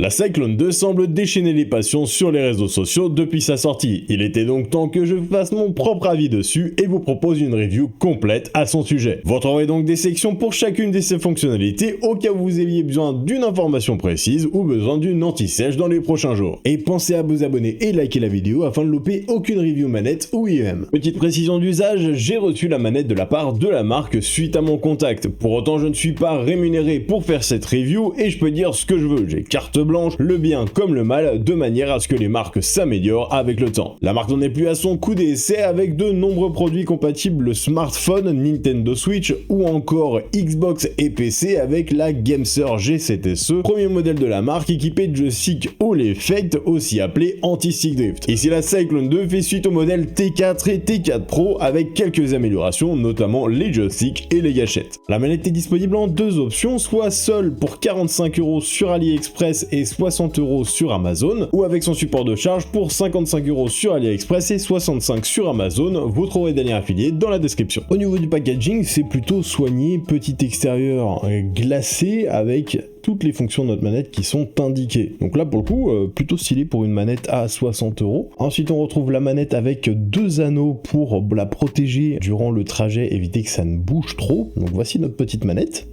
La Cyclone 2 semble déchaîner les passions sur les réseaux sociaux depuis sa sortie. Il était donc temps que je fasse mon propre avis dessus et vous propose une review complète à son sujet. Vous retrouverez donc des sections pour chacune de ses fonctionnalités au cas où vous ayez besoin d'une information précise ou besoin d'une anti-sèche dans les prochains jours. Et pensez à vous abonner et liker la vidéo afin de louper aucune review manette ou IEM. Petite précision d'usage, j'ai reçu la manette de la part de la marque suite à mon contact. Pour autant, je ne suis pas rémunéré pour faire cette review et je peux dire ce que je veux. J'ai carte blanche, le bien comme le mal, de manière à ce que les marques s'améliorent avec le temps. La marque n'en est plus à son coup d'essai avec de nombreux produits compatibles smartphone, Nintendo Switch ou encore Xbox et PC avec la GameSir G7 SE, premier modèle de la marque équipé de joystick All Effect, aussi appelé anti-stick drift. Ici la Cyclone 2 fait suite au modèle T4 et T4 Pro avec quelques améliorations, notamment les joysticks et les gâchettes. La manette est disponible en deux options, soit seule pour 45 € sur AliExpress et 60 € sur Amazon, ou avec son support de charge pour 55 € sur AliExpress et 65 sur Amazon. Vous trouverez des liens affiliés dans la description. Au niveau du packaging, c'est plutôt soigné, petit extérieur glacé avec toutes les fonctions de notre manette qui sont indiquées. Donc là pour le coup, plutôt stylé pour une manette à 60 €. Ensuite on retrouve la manette avec deux anneaux pour la protéger durant le trajet, éviter que ça ne bouge trop. Donc voici notre petite manette.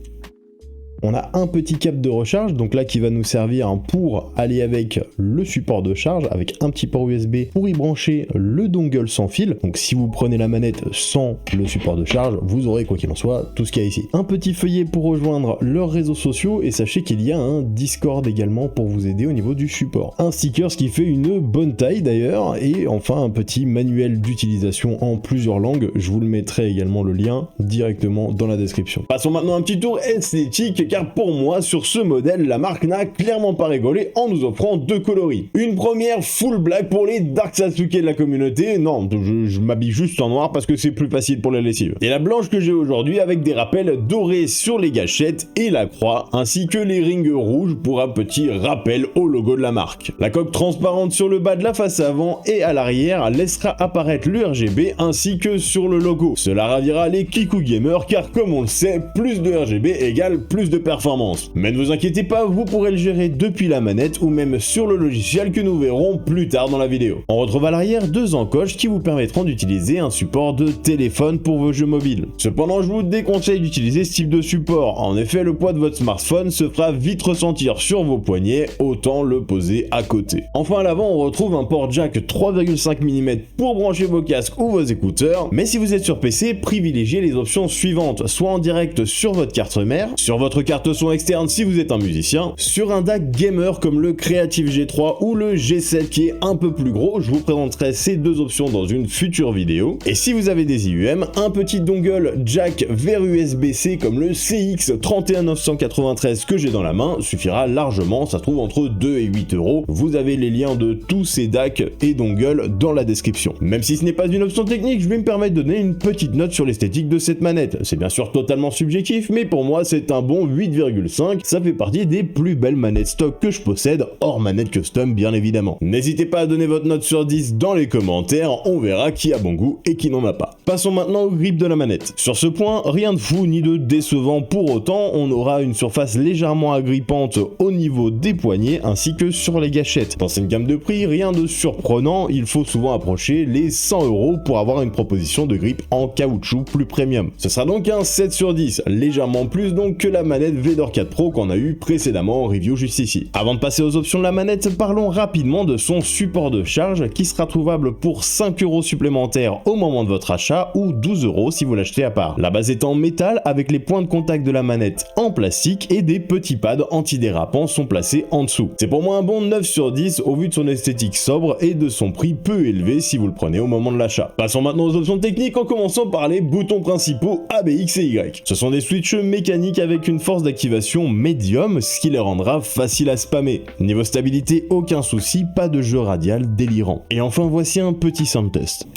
On a un petit câble de recharge, donc là qui va nous servir pour aller avec le support de charge, avec un petit port USB pour y brancher le dongle sans fil. Donc si vous prenez la manette sans le support de charge, vous aurez quoi qu'il en soit tout ce qu'il y a ici. Un petit feuillet pour rejoindre leurs réseaux sociaux et sachez qu'il y a un Discord également pour vous aider au niveau du support. Un sticker, ce qui fait une bonne taille d'ailleurs, et enfin un petit manuel d'utilisation en plusieurs langues. Je vous le mettrai également le lien directement dans la description. Passons maintenant à un petit tour esthétique, car pour moi, sur ce modèle, la marque n'a clairement pas rigolé en nous offrant deux coloris. Une première full black pour les Dark Sasuke de la communauté, non, je m'habille juste en noir parce que c'est plus facile pour la lessive. Et la blanche que j'ai aujourd'hui avec des rappels dorés sur les gâchettes et la croix, ainsi que les rings rouges pour un petit rappel au logo de la marque. La coque transparente sur le bas de la face avant et à l'arrière laissera apparaître le RGB ainsi que sur le logo. Cela ravira les Kiku gamers car comme on le sait, plus de RGB égale plus de performance. Mais ne vous inquiétez pas, vous pourrez le gérer depuis la manette ou même sur le logiciel que nous verrons plus tard dans la vidéo. On retrouve à l'arrière deux encoches qui vous permettront d'utiliser un support de téléphone pour vos jeux mobiles. Cependant, je vous déconseille d'utiliser ce type de support. En effet, le poids de votre smartphone se fera vite ressentir sur vos poignets, autant le poser à côté. Enfin à l'avant, on retrouve un port jack 3,5 mm pour brancher vos casques ou vos écouteurs, mais si vous êtes sur PC, privilégiez les options suivantes, soit en direct sur votre carte mère, sur votre carte son externe si vous êtes un musicien, sur un DAC gamer comme le Creative G3 ou le G7 qui est un peu plus gros. Je vous présenterai ces deux options dans une future vidéo. Et si vous avez des IUM, un petit dongle jack vers USB-C comme le CX31993 que j'ai dans la main suffira largement, ça se trouve entre 2 et 8 €. Vous avez les liens de tous ces DAC et dongles dans la description. Même si ce n'est pas une option technique, je vais me permettre de donner une petite note sur l'esthétique de cette manette. C'est bien sûr totalement subjectif, mais pour moi c'est un bon 8,5, ça fait partie des plus belles manettes stock que je possède, hors manette custom bien évidemment. N'hésitez pas à donner votre note sur 10 dans les commentaires, on verra qui a bon goût et qui n'en a pas. Passons maintenant au grip de la manette. Sur ce point, rien de fou ni de décevant pour autant, on aura une surface légèrement agrippante au niveau des poignets ainsi que sur les gâchettes. Dans cette gamme de prix, rien de surprenant, il faut souvent approcher les 100 € pour avoir une proposition de grip en caoutchouc plus premium. Ce sera donc un 7 sur 10, légèrement plus donc que la manette Vader 4 Pro qu'on a eu précédemment en review juste ici. Avant de passer aux options de la manette, parlons rapidement de son support de charge qui sera trouvable pour 5 € supplémentaires au moment de votre achat ou 12 € si vous l'achetez à part. La base est en métal avec les points de contact de la manette en plastique et des petits pads antidérapants sont placés en dessous. C'est pour moi un bon 9 sur 10 au vu de son esthétique sobre et de son prix peu élevé si vous le prenez au moment de l'achat. Passons maintenant aux options techniques en commençant par les boutons principaux A, B, X et Y. Ce sont des switches mécaniques avec une force d'activation médium, ce qui les rendra faciles à spammer. Niveau stabilité, aucun souci, pas de jeu radial délirant. Et enfin voici un petit sound test.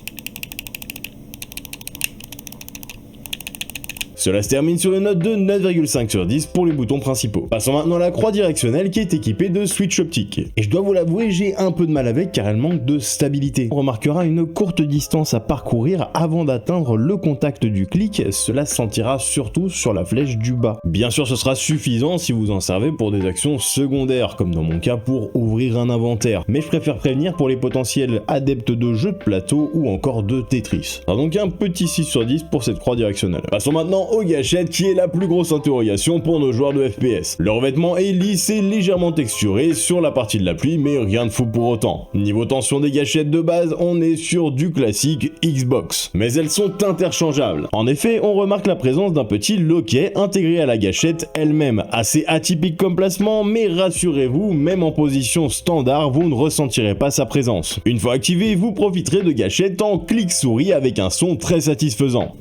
Cela se termine sur une note de 9,5 sur 10 pour les boutons principaux. Passons maintenant à la croix directionnelle qui est équipée de switch optique. Et je dois vous l'avouer, j'ai un peu de mal avec car elle manque de stabilité. On remarquera une courte distance à parcourir avant d'atteindre le contact du clic, cela se sentira surtout sur la flèche du bas. Bien sûr, ce sera suffisant si vous en servez pour des actions secondaires, comme dans mon cas pour ouvrir un inventaire, mais je préfère prévenir pour les potentiels adeptes de jeux de plateau ou encore de Tetris. Alors donc un petit 6 sur 10 pour cette croix directionnelle. Passons maintenant aux gâchettes qui est la plus grosse interrogation pour nos joueurs de FPS. Le revêtement est lisse et légèrement texturé sur la partie de l'appui, mais rien de fou pour autant. Niveau tension des gâchettes de base, on est sur du classique Xbox, mais elles sont interchangeables. En effet, on remarque la présence d'un petit loquet intégré à la gâchette elle-même, assez atypique comme placement, mais rassurez-vous, même en position standard, vous ne ressentirez pas sa présence. Une fois activé, vous profiterez de gâchettes en clic-souris avec un son très satisfaisant.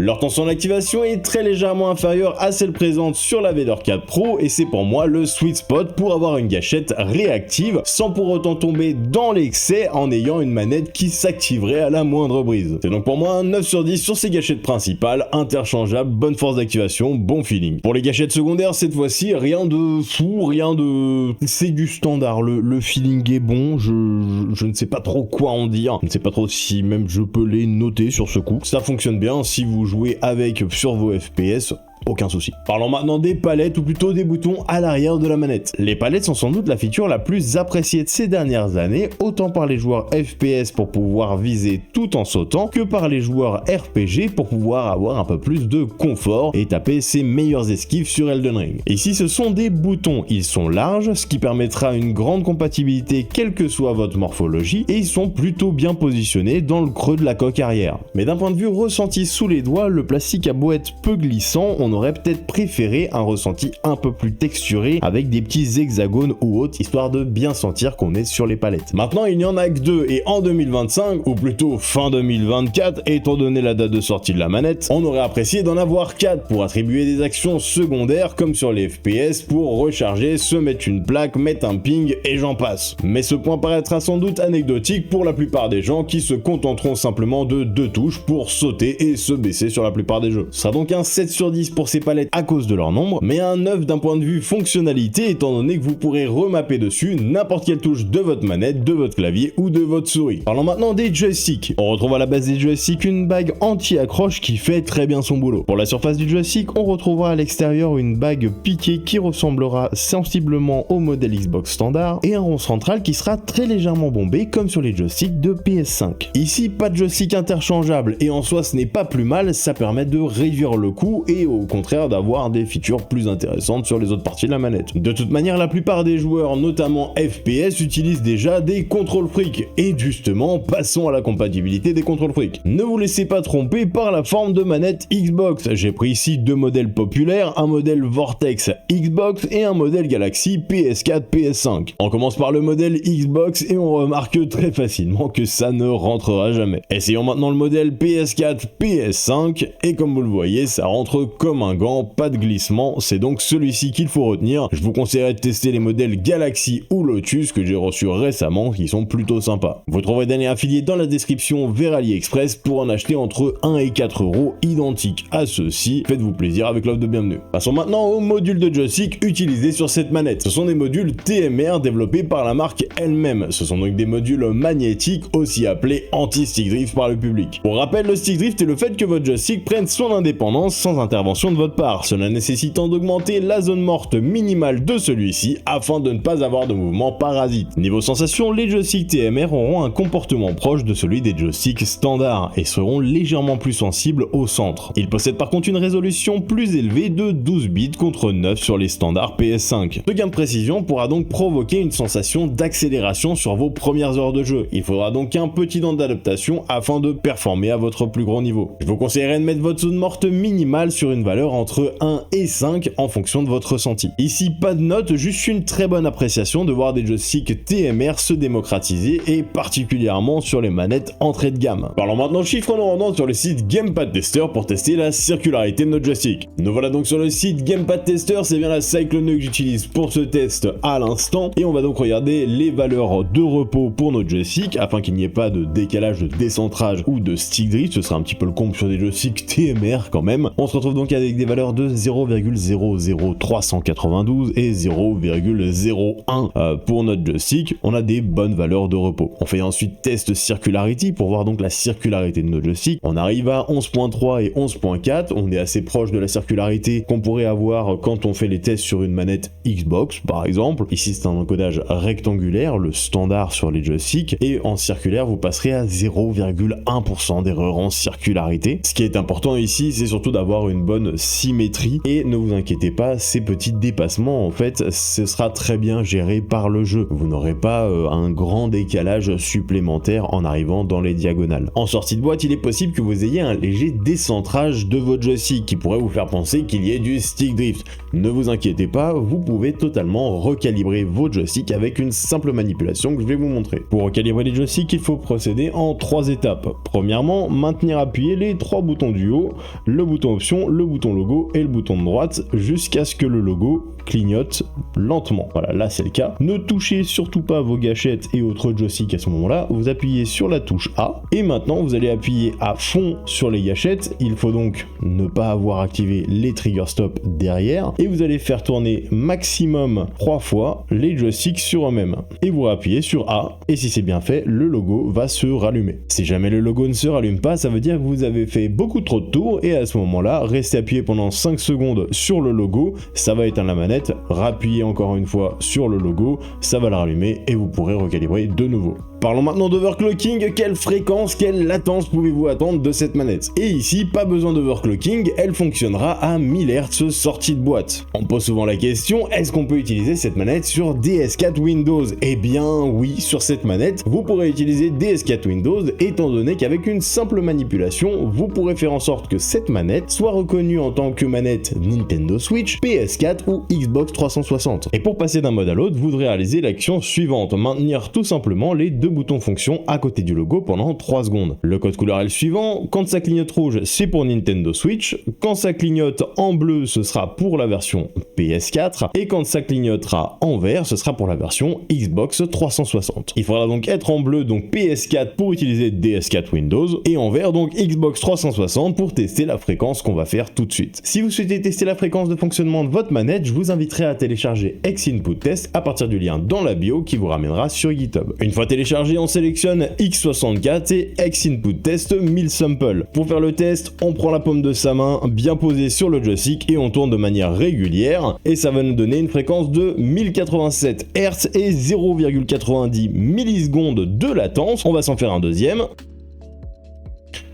Leur tension d'activation est très légèrement inférieure à celle présente sur la Vader 4 Pro et c'est pour moi le sweet spot pour avoir une gâchette réactive sans pour autant tomber dans l'excès en ayant une manette qui s'activerait à la moindre brise. C'est donc pour moi un 9 sur 10 sur ces gâchettes principales, interchangeables, bonne force d'activation, bon feeling. Pour les gâchettes secondaires, cette fois-ci, rien de fou, rien de... C'est du standard, le feeling est bon, je ne sais pas trop quoi en dire, je ne sais pas trop si même je peux les noter sur ce coup. Ça fonctionne bien si vous jouer avec sur vos FPS, aucun souci. Parlons maintenant des palettes ou plutôt des boutons à l'arrière de la manette. Les palettes sont sans doute la feature la plus appréciée de ces dernières années, autant par les joueurs FPS pour pouvoir viser tout en sautant que par les joueurs RPG pour pouvoir avoir un peu plus de confort et taper ses meilleures esquives sur Elden Ring. Ici ce sont des boutons, ils sont larges, ce qui permettra une grande compatibilité quelle que soit votre morphologie et ils sont plutôt bien positionnés dans le creux de la coque arrière. Mais d'un point de vue ressenti sous les doigts, le plastique a beau être peu glissant, on aurait peut-être préféré un ressenti un peu plus texturé avec des petits hexagones ou autres histoire de bien sentir qu'on est sur les palettes. Maintenant il n'y en a que deux et en 2025 ou plutôt fin 2024 étant donné la date de sortie de la manette, on aurait apprécié d'en avoir 4 pour attribuer des actions secondaires comme sur les FPS pour recharger, se mettre une plaque, mettre un ping et j'en passe. Mais ce point paraîtra sans doute anecdotique pour la plupart des gens qui se contenteront simplement de 2 touches pour sauter et se baisser sur la plupart des jeux. Ce sera donc un 7 sur 10 pour ces palettes à cause de leur nombre, mais un 9 d'un point de vue fonctionnalité étant donné que vous pourrez remapper dessus n'importe quelle touche de votre manette, de votre clavier ou de votre souris. Parlons maintenant des joysticks. On retrouve à la base des joysticks une bague anti-accroche qui fait très bien son boulot. Pour la surface du joystick, on retrouvera à l'extérieur une bague piquée qui ressemblera sensiblement au modèle Xbox standard et un rond central qui sera très légèrement bombé comme sur les joysticks de PS5. Ici, pas de joystick interchangeable et en soi ce n'est pas plus mal, ça permet de réduire le coût et au contraire d'avoir des features plus intéressantes sur les autres parties de la manette. De toute manière, la plupart des joueurs, notamment FPS, utilisent déjà des contrôles fric. Et justement, passons à la compatibilité des contrôles fric. Ne vous laissez pas tromper par la forme de manette Xbox. J'ai pris ici 2 modèles populaires, un modèle Vortex Xbox et un modèle Galaxy PS4, PS5. On commence par le modèle Xbox et on remarque très facilement que ça ne rentrera jamais. Essayons maintenant le modèle PS4, PS5 et comme vous le voyez, ça rentre comme un gant, pas de glissement, c'est donc celui-ci qu'il faut retenir. Je vous conseillerais de tester les modèles Galaxy ou Lotus que j'ai reçus récemment qui sont plutôt sympas. Vous trouverez des liens affiliés dans la description vers AliExpress pour en acheter entre 1 et 4 € identiques à ceux-ci. Faites-vous plaisir avec l'offre de bienvenue. Passons maintenant aux modules de joystick utilisés sur cette manette. Ce sont des modules TMR développés par la marque elle-même. Ce sont donc des modules magnétiques aussi appelés anti-stick drift par le public. Pour rappel, le stick drift est le fait que votre joystick prenne son indépendance sans intervention de votre part, cela nécessitant d'augmenter la zone morte minimale de celui-ci afin de ne pas avoir de mouvement parasite. Niveau sensation, les joysticks TMR auront un comportement proche de celui des joysticks standards et seront légèrement plus sensibles au centre. Ils possèdent par contre une résolution plus élevée de 12 bits contre 9 sur les standards PS5. Ce gain de précision pourra donc provoquer une sensation d'accélération sur vos premières heures de jeu. Il faudra donc un petit temps d'adaptation afin de performer à votre plus gros niveau. Je vous conseillerais de mettre votre zone morte minimale sur une valeur valeur entre 1 et 5 en fonction de votre ressenti. Ici, pas de note, juste une très bonne appréciation de voir des joysticks TMR se démocratiser et particulièrement sur les manettes entrée de gamme. Parlons maintenant chiffres, nous rendons sur le site Gamepad Tester pour tester la circularité de notre joystick. Nous voilà donc sur le site Gamepad Tester, c'est bien la Cyclone que j'utilise pour ce test à l'instant et on va donc regarder les valeurs de repos pour notre joystick afin qu'il n'y ait pas de décalage, de décentrage ou de stick drift, ce sera un petit peu le comble sur des joysticks TMR quand même. On se retrouve donc avec des valeurs de 0,00392 et 0,01 pour notre joystick. On a des bonnes valeurs de repos. On fait ensuite test circularity pour voir donc la circularité de notre joystick. On arrive à 11.3 et 11.4, on est assez proche de la circularité qu'on pourrait avoir quand on fait les tests sur une manette Xbox par exemple. Ici c'est un encodage rectangulaire, le standard sur les joysticks, et en circulaire vous passerez à 0,1% d'erreur en circularité. Ce qui est important ici, c'est surtout d'avoir une bonne symétrie et ne vous inquiétez pas, ces petits dépassements en fait, ce sera très bien géré par le jeu. Vous n'aurez pas un grand décalage supplémentaire en arrivant dans les diagonales. En sortie de boîte, il est possible que vous ayez un léger décentrage de votre joystick qui pourrait vous faire penser qu'il y ait du stick drift. Ne vous inquiétez pas, vous pouvez totalement recalibrer vos joysticks avec une simple manipulation que je vais vous montrer. Pour recalibrer les joysticks, il faut procéder en 3 étapes. Premièrement, maintenir appuyé les 3 boutons du haut, le bouton option, le bouton logo et le bouton de droite jusqu'à ce que le logo clignote lentement. Voilà, là c'est le cas. Ne touchez surtout pas vos gâchettes et autres joysticks à ce moment-là. Vous appuyez sur la touche A et maintenant vous allez appuyer à fond sur les gâchettes. Il faut donc ne pas avoir activé les trigger stop derrière et vous allez faire tourner maximum 3 fois les joysticks sur eux-mêmes. Et vous appuyez sur A et si c'est bien fait, le logo va se rallumer. Si jamais le logo ne se rallume pas, ça veut dire que vous avez fait beaucoup trop de tours et à ce moment-là, restez appuyé pendant 5 secondes sur le logo, ça va éteindre la manette, rappuyez encore une fois sur le logo, ça va la rallumer et vous pourrez recalibrer de nouveau. Parlons maintenant d'overclocking. Quelle fréquence, quelle latence pouvez-vous attendre de cette manette? Et ici, pas besoin d'overclocking, elle fonctionnera à 1000 Hz sortie de boîte. On pose souvent la question, est-ce qu'on peut utiliser cette manette sur DS4 Windows? Eh bien oui, sur cette manette, vous pourrez utiliser DS4 Windows étant donné qu'avec une simple manipulation, vous pourrez faire en sorte que cette manette soit reconnue en tant que manette Nintendo Switch, PS4 ou Xbox 360. Et pour passer d'un mode à l'autre, vous devrez réaliser l'action suivante, maintenir tout simplement les deux boutons fonction à côté du logo pendant 3 secondes. Le code couleur est le suivant, quand ça clignote rouge, c'est pour Nintendo Switch, quand ça clignote en bleu, ce sera pour la version PS4, et quand ça clignotera en vert, ce sera pour la version Xbox 360. Il faudra donc être en bleu, donc PS4 pour utiliser DS4 Windows, et en vert, donc Xbox 360 pour tester la fréquence qu'on va faire tout de suite. Si vous souhaitez tester la fréquence de fonctionnement de votre manette, je vous inviterai à télécharger X-Input Test à partir du lien dans la bio qui vous ramènera sur GitHub. Une fois téléchargé, on sélectionne X64 et X-Input Test 1000 samples. Pour faire le test, on prend la paume de sa main bien posée sur le joystick et on tourne de manière régulière et ça va nous donner une fréquence de 1087 Hz et 0,90 millisecondes de latence. On va s'en faire un deuxième.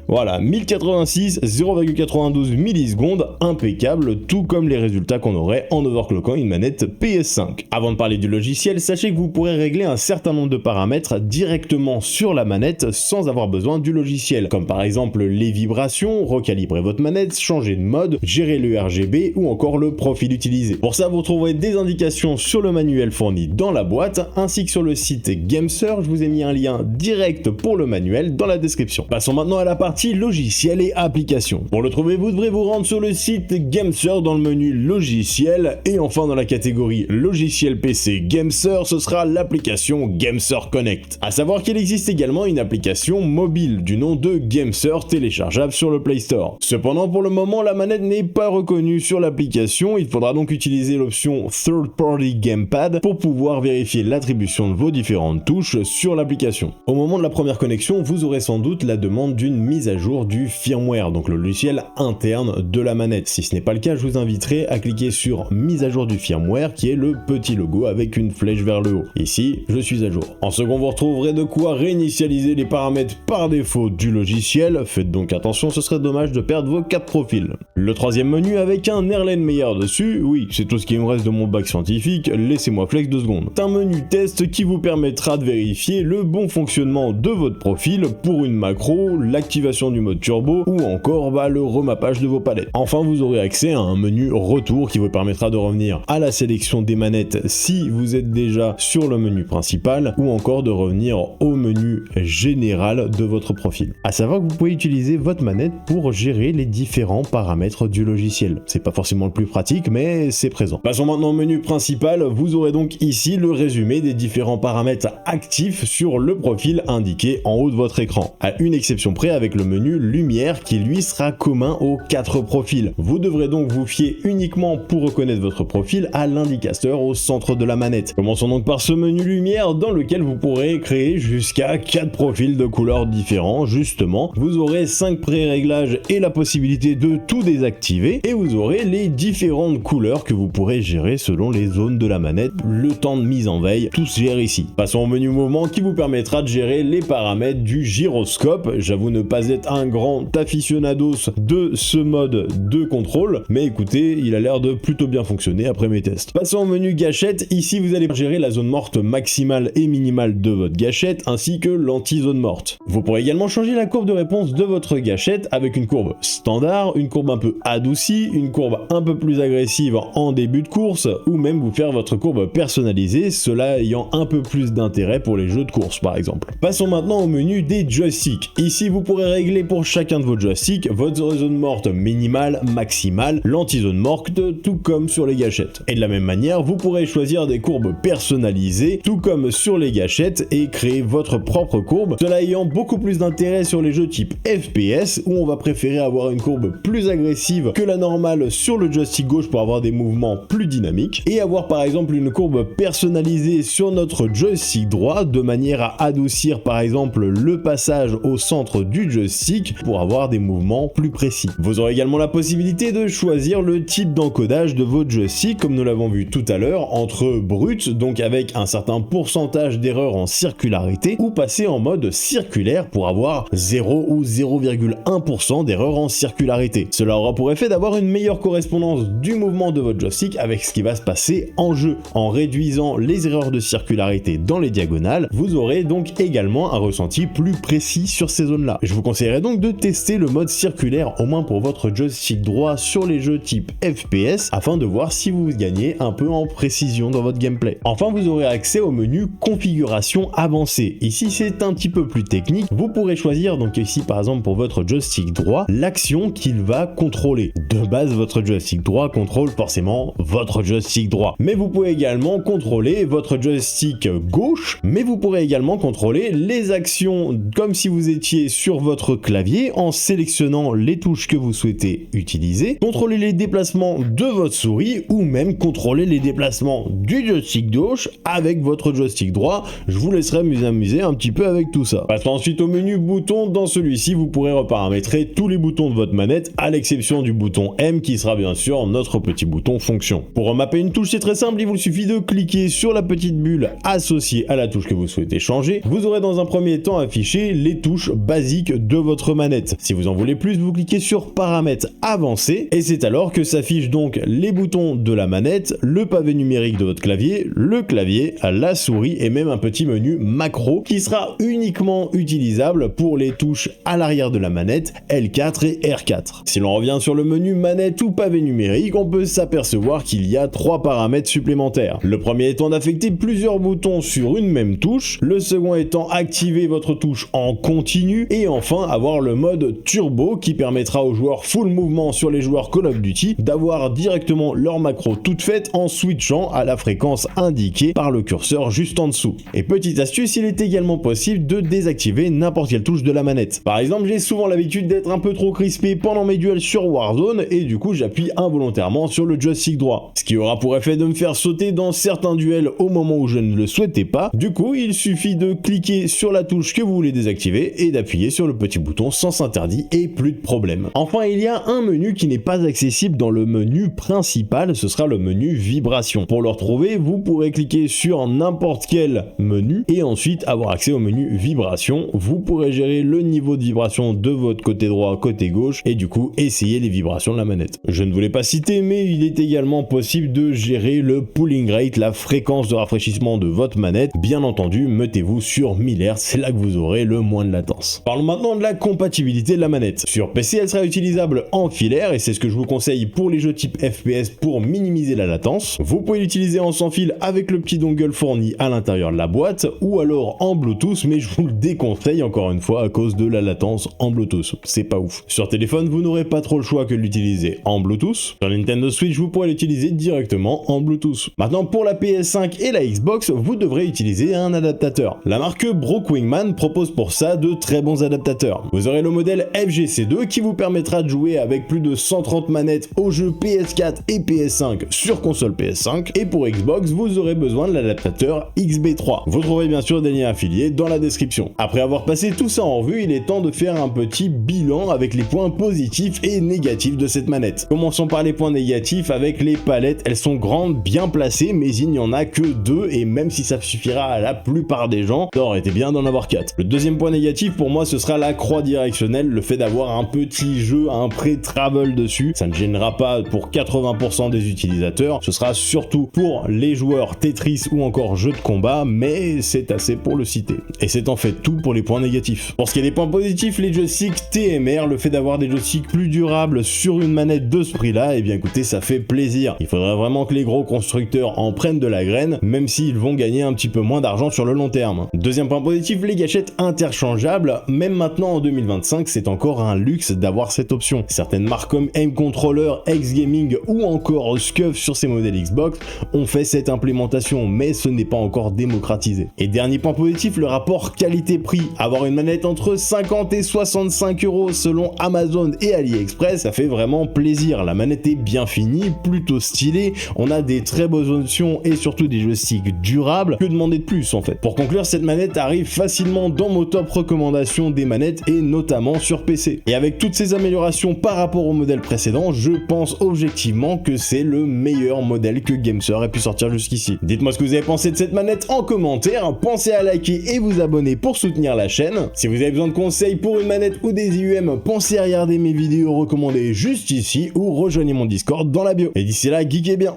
Voilà, 1086, 0,92 millisecondes, impeccable, tout comme les résultats qu'on aurait en overclockant une manette PS5. Avant de parler du logiciel, sachez que vous pourrez régler un certain nombre de paramètres directement sur la manette sans avoir besoin du logiciel, comme par exemple les vibrations, recalibrer votre manette, changer de mode, gérer le RGB ou encore le profil utilisé. Pour ça, vous trouverez des indications sur le manuel fourni dans la boîte, ainsi que sur le site Gamester. Je vous ai mis un lien direct pour le manuel dans la description. Passons maintenant à la partie logiciel et applications. Pour le trouver, vous devrez vous rendre sur le site Gamester dans le menu logiciel et enfin dans la catégorie logiciel PC Gamester, ce sera l'application Gamester Connect. A savoir qu'il existe également une application mobile du nom de Gamester téléchargeable sur le Play Store. Cependant, pour le moment, la manette n'est pas reconnue sur l'application. Il faudra donc utiliser l'option Third Party Gamepad pour pouvoir vérifier l'attribution de vos différentes touches sur l'application. Au moment de la première connexion, vous aurez sans doute la demande d'une mise à jour du firmware, donc le logiciel interne de la manette. Si ce n'est pas le cas, je vous inviterai à cliquer sur mise à jour du firmware qui est le petit logo avec une flèche vers le haut. Ici, je suis à jour. En second, vous retrouverez de quoi réinitialiser les paramètres par défaut du logiciel. Faites donc attention, ce serait dommage de perdre vos 4 profils. Le troisième menu avec un Erlenmeyer dessus, oui, c'est tout ce qui me reste de mon bac scientifique, laissez-moi flex 2 secondes. C'est un menu test qui vous permettra de vérifier le bon fonctionnement de votre profil pour une macro, l'activation l'activation du mode turbo ou encore le remappage de vos palettes. Enfin, vous aurez accès à un menu retour qui vous permettra de revenir à la sélection des manettes si vous êtes déjà sur le menu principal ou encore de revenir au menu général de votre profil. À savoir que vous pouvez utiliser votre manette pour gérer les différents paramètres du logiciel. C'est pas forcément le plus pratique, mais c'est présent. Passons maintenant au menu principal. Vous aurez donc ici le résumé des différents paramètres actifs sur le profil indiqué en haut de votre écran. À une exception près avec le menu lumière qui lui sera commun aux 4 profils. Vous devrez donc vous fier uniquement pour reconnaître votre profil à l'indicateur au centre de la manette. Commençons donc par ce menu lumière dans lequel vous pourrez créer jusqu'à 4 profils de couleurs différents. Justement, vous aurez 5 pré-réglages et la possibilité de tout désactiver et vous aurez les différentes couleurs que vous pourrez gérer selon les zones de la manette, le temps de mise en veille, tout se gère ici. Passons au menu mouvement qui vous permettra de gérer les paramètres du gyroscope. J'avoue ne pas être un grand aficionados de ce mode de contrôle, mais écoutez, il a l'air de plutôt bien fonctionner après mes tests. Passons au menu gâchette. Ici, vous allez gérer la zone morte maximale et minimale de votre gâchette, ainsi que l'anti-zone morte. Vous pourrez également changer la courbe de réponse de votre gâchette avec une courbe standard, une courbe un peu adoucie, une courbe un peu plus agressive en début de course, ou même vous faire votre courbe personnalisée, cela ayant un peu plus d'intérêt pour les jeux de course par exemple. Passons maintenant au menu des joysticks. Ici, vous pourrez régler pour chacun de vos joysticks votre zone morte minimale, maximale, l'anti-zone morte, tout comme sur les gâchettes. Et de la même manière, vous pourrez choisir des courbes personnalisées, tout comme sur les gâchettes, et créer votre propre courbe, cela ayant beaucoup plus d'intérêt sur les jeux type FPS, où on va préférer avoir une courbe plus agressive que la normale sur le joystick gauche pour avoir des mouvements plus dynamiques, et avoir par exemple une courbe personnalisée sur notre joystick droit, de manière à adoucir par exemple le passage au centre du joystick pour avoir des mouvements plus précis. Vous aurez également la possibilité de choisir le type d'encodage de votre joystick, comme nous l'avons vu tout à l'heure, entre brut, donc avec un certain pourcentage d'erreurs en circularité, ou passer en mode circulaire pour avoir 0 ou 0,1% d'erreurs en circularité. Cela aura pour effet d'avoir une meilleure correspondance du mouvement de votre joystick avec ce qui va se passer en jeu. En réduisant les erreurs de circularité dans les diagonales, vous aurez donc également un ressenti plus précis sur ces zones-là. Je vous conseillerais donc de tester le mode circulaire au moins pour votre joystick droit sur les jeux type FPS afin de voir si vous gagnez un peu en précision dans votre gameplay. Enfin, vous aurez accès au menu configuration avancée. Ici, c'est un petit peu plus technique. Vous pourrez choisir donc ici par exemple pour votre joystick droit l'action qu'il va contrôler. De base, votre joystick droit contrôle forcément votre joystick droit. Mais vous pouvez également contrôler votre joystick gauche, mais vous pourrez également contrôler les actions comme si vous étiez sur votre clavier en sélectionnant les touches que vous souhaitez utiliser, contrôler les déplacements de votre souris ou même contrôler les déplacements du joystick gauche avec votre joystick droit. Je vous laisserai m'amuser un petit peu avec tout ça. Passons ensuite au menu boutons. Dans celui-ci, vous pourrez reparamétrer tous les boutons de votre manette à l'exception du bouton M qui sera bien sûr notre petit bouton fonction. Pour remapper une touche, c'est très simple, il vous suffit de cliquer sur la petite bulle associée à la touche que vous souhaitez changer. Vous aurez dans un premier temps affiché les touches basiques de votre manette. Si vous en voulez plus, vous cliquez sur paramètres avancés et c'est alors que s'affichent donc les boutons de la manette, le pavé numérique de votre clavier, le clavier, la souris et même un petit menu macro qui sera uniquement utilisable pour les touches à l'arrière de la manette L4 et R4. Si l'on revient sur le menu manette ou pavé numérique, on peut s'apercevoir qu'il y a 3 paramètres supplémentaires. Le premier étant d'affecter plusieurs boutons sur une même touche, le second étant activer votre touche en continu et enfin avoir le mode turbo qui permettra aux joueurs full mouvement sur les joueurs Call of Duty d'avoir directement leur macro toute faite en switchant à la fréquence indiquée par le curseur juste en dessous. Et petite astuce, il est également possible de désactiver n'importe quelle touche de la manette. Par exemple, j'ai souvent l'habitude d'être un peu trop crispé pendant mes duels sur Warzone et du coup j'appuie involontairement sur le joystick droit. Ce qui aura pour effet de me faire sauter dans certains duels au moment où je ne le souhaitais pas. Du coup, il suffit de cliquer sur la touche que vous voulez désactiver et d'appuyer sur le petit bouton sens interdit et plus de problème. Enfin, il y a un menu qui n'est pas accessible dans le menu principal, ce sera le menu vibration. Pour le retrouver, vous pourrez cliquer sur n'importe quel menu et ensuite avoir accès au menu vibration. Vous pourrez gérer le niveau de vibration de votre côté droit, côté gauche et du coup essayer les vibrations de la manette. Je ne voulais pas citer, mais il est également possible de gérer le pulling rate, la fréquence de rafraîchissement de votre manette. Bien entendu, mettez-vous sur 1000 Hz, c'est là que vous aurez le moins de latence. Parlons maintenant de la compatibilité de la manette. Sur PC, elle sera utilisable en filaire et c'est ce que je vous conseille pour les jeux type FPS pour minimiser la latence. Vous pouvez l'utiliser en sans fil avec le petit dongle fourni à l'intérieur de la boîte ou alors en Bluetooth, mais je vous le déconseille encore une fois à cause de la latence en Bluetooth. C'est pas ouf. Sur téléphone, vous n'aurez pas trop le choix que de l'utiliser en Bluetooth. Sur Nintendo Switch, vous pourrez l'utiliser directement en Bluetooth. Maintenant, pour la PS5 et la Xbox, vous devrez utiliser un adaptateur. La marque Brookwingman propose pour ça de très bons adaptateurs. Vous aurez le modèle FGC2 qui vous permettra de jouer avec plus de 130 manettes aux jeux PS4 et PS5 sur console PS5, et pour Xbox, vous aurez besoin de l'adaptateur XB3. Vous trouverez bien sûr des liens affiliés dans la description. Après avoir passé tout ça en revue, il est temps de faire un petit bilan avec les points positifs et négatifs de cette manette. Commençons par les points négatifs avec les palettes. Elles sont grandes, bien placées, mais il n'y en a que 2 et même si ça suffira à la plupart des gens, ça aurait été bien d'en avoir 4. Le deuxième point négatif pour moi, ce sera la croix directionnelle, le fait d'avoir un petit jeu, un pré-travel dessus. Ça ne gênera pas pour 80% des utilisateurs, ce sera surtout pour les joueurs Tetris ou encore jeux de combat, mais c'est assez pour le citer. Et c'est en fait tout pour les points négatifs. Pour ce qui est des points positifs, les joysticks TMR, le fait d'avoir des joysticks plus durables sur une manette de ce prix-là, et bien écoutez, ça fait plaisir. Il faudrait vraiment que les gros constructeurs en prennent de la graine, même s'ils vont gagner un petit peu moins d'argent sur le long terme. Deuxième point positif, les gâchettes interchangeables. Même maintenant en 2025, c'est encore un luxe d'avoir cette option. Certaines marques comme Aim Controller, X Gaming ou encore Scuf sur ces modèles Xbox ont fait cette implémentation, mais ce n'est pas encore démocratisé. Et dernier point positif, le rapport qualité-prix. Avoir une manette entre 50 et 65 € selon Amazon et AliExpress, ça fait vraiment plaisir. La manette est bien finie, plutôt stylée, on a des très bonnes options et surtout des joysticks durables. Que demander de plus en fait? Pour conclure, cette manette arrive facilement dans mon top recommandations des manettes et notamment sur PC. Et avec toutes ces améliorations par rapport au modèle précédent, je pense objectivement que c'est le meilleur modèle que Gamester ait pu sortir jusqu'ici. Dites-moi ce que vous avez pensé de cette manette en commentaire, pensez à liker et vous abonner pour soutenir la chaîne. Si vous avez besoin de conseils pour une manette ou des IUM, pensez à regarder mes vidéos recommandées juste ici ou rejoignez mon Discord dans la bio. Et d'ici là, geekez bien!